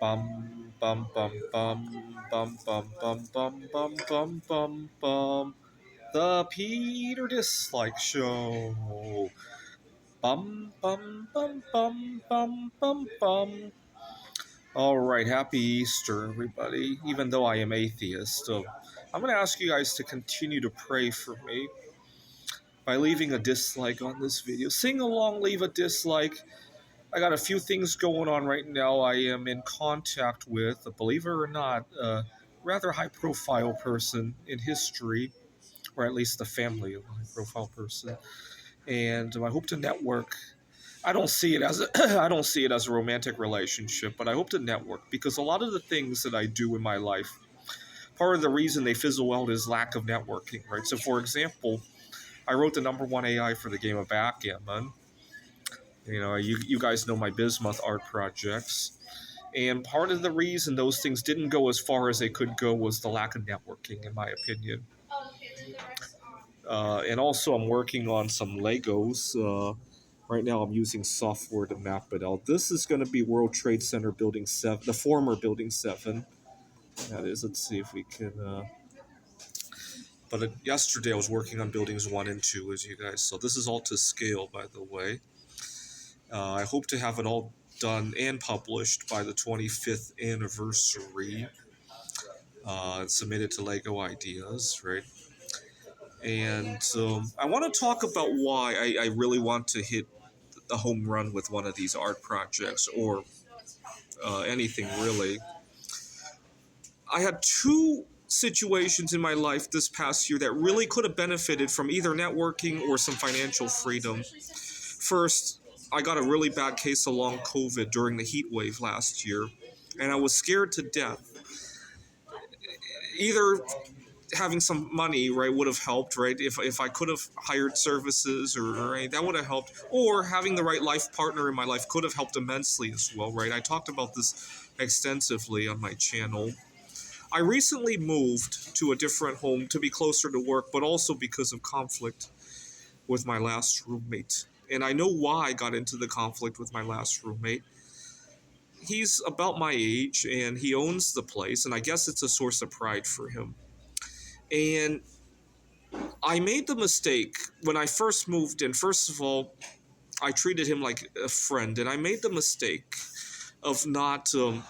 Bum bum bum bum bum bum bum bum bum bum bum bum. The Peter Dislike Show. Bum bum bum bum bum bum bum. All right, happy Easter, everybody. Even though I am atheist, I'm going to ask you guys to continue to pray for me by leaving a dislike on this video. Sing along, leave a dislike. I got a few things going on right now. I am in contact with, believe it or not, a rather high-profile person in history, or at least the family of a high-profile person. And I hope to network. I don't see it as I don't see it as a romantic relationship, but I hope to network because a lot of the things that I do in my life, part of the reason they fizzle out is lack of networking, right? So, for example, I wrote the #1 AI for the game of backgammon. You guys know my bismuth art projects. And part of the reason those things didn't go as far as they could go was the lack of networking, in my opinion. And also, I'm working on some Legos. Right now, I'm using software to map it out. This is going to be World Trade Center Building 7, the former Building 7. That is, let's see if we can. Yesterday, I was working on Buildings 1 and 2, as you guys saw. This is all to scale, by the way. I hope to have it all done and published by the 25th anniversary. Submitted to Lego Ideas, right? And I want to talk about why I really want to hit a home run with one of these art projects or anything really. I had two situations in my life this past year that really could have benefited from either networking or some financial freedom. First, I got a really bad case of long COVID during the heat wave last year, and I was scared to death. Either having some money, right, would have helped, right? If I could have hired services or right, that would have helped. Or having the right life partner in my life could have helped immensely as well, right? I talked about this extensively on my channel. I recently moved to a different home to be closer to work, but also because of conflict with my last roommate. And I know why I got into the conflict with my last roommate. He's about my age and he owns the place, and I guess it's a source of pride for him. And I made the mistake when I first moved in. First of all, I treated him like a friend, and I made the mistake of not uh,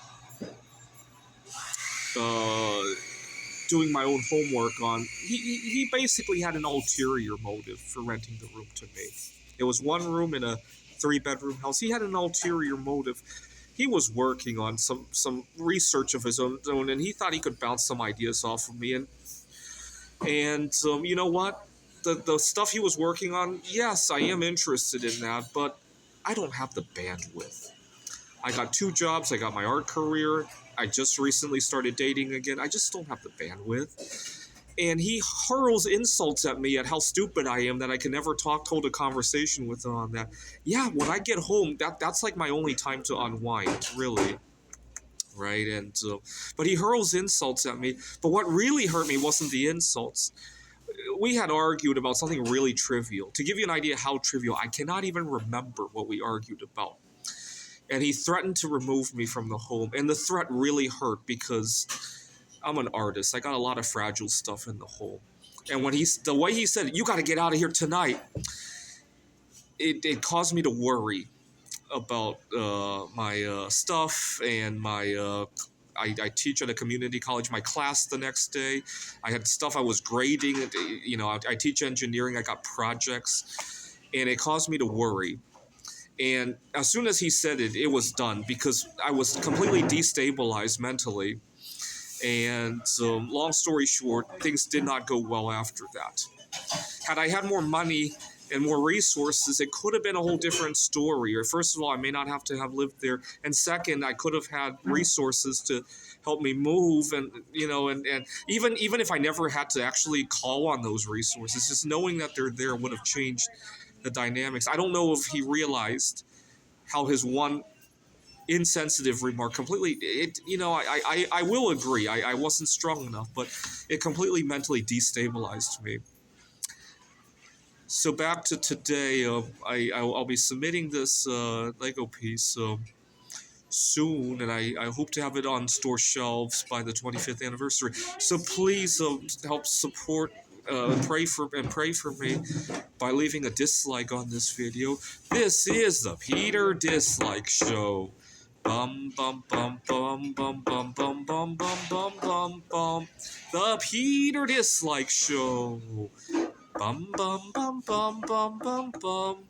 doing my own homework on. He basically had an ulterior motive for renting the room to me. It was one room in a 3-bedroom house. He had an ulterior motive. He was working on some research of his own, and he thought he could bounce some ideas off of me. And you know what? The stuff he was working on, yes, I am interested in that, but I don't have the bandwidth. I got 2 jobs. I got my art career. I just recently started dating again. I just don't have the bandwidth. And he hurls insults at me at how stupid I am that I can never hold a conversation with him on that. Yeah, when I get home, that's like my only time to unwind, really. Right? And but he hurls insults at me. But what really hurt me wasn't the insults. We had argued about something really trivial. To give you an idea how trivial, I cannot even remember what we argued about. And he threatened to remove me from the home. And the threat really hurt because I'm an artist. I got a lot of fragile stuff in the home. And when the way he said, "You got to get out of here tonight," it caused me to worry about my stuff and my. I teach at a community college. My class the next day, I had stuff I was grading. You know, I teach engineering. I got projects, and it caused me to worry. And as soon as he said it, it was done because I was completely destabilized mentally. And long story short, things did not go well after that. Had I had more money and more resources, it could have been a whole different story. Or first of all, I may not have to have lived there. And second, I could have had resources to help me move. And, you know, and even if I never had to actually call on those resources, just knowing that they're there would have changed the dynamics. I don't know if he realized how his one insensitive remark completely, I will agree, I wasn't strong enough, but it completely mentally destabilized me. So back to today, I'll be submitting this Lego piece soon, and I hope to have it on store shelves by the 25th anniversary. So please help support, pray for me by leaving a dislike on this video. This is the Peter Dislike Show. Bum bum bum bum bum bum bum bum bum bum bum bum. The Peter Dislike Show. Bum bum bum bum bum bum bum.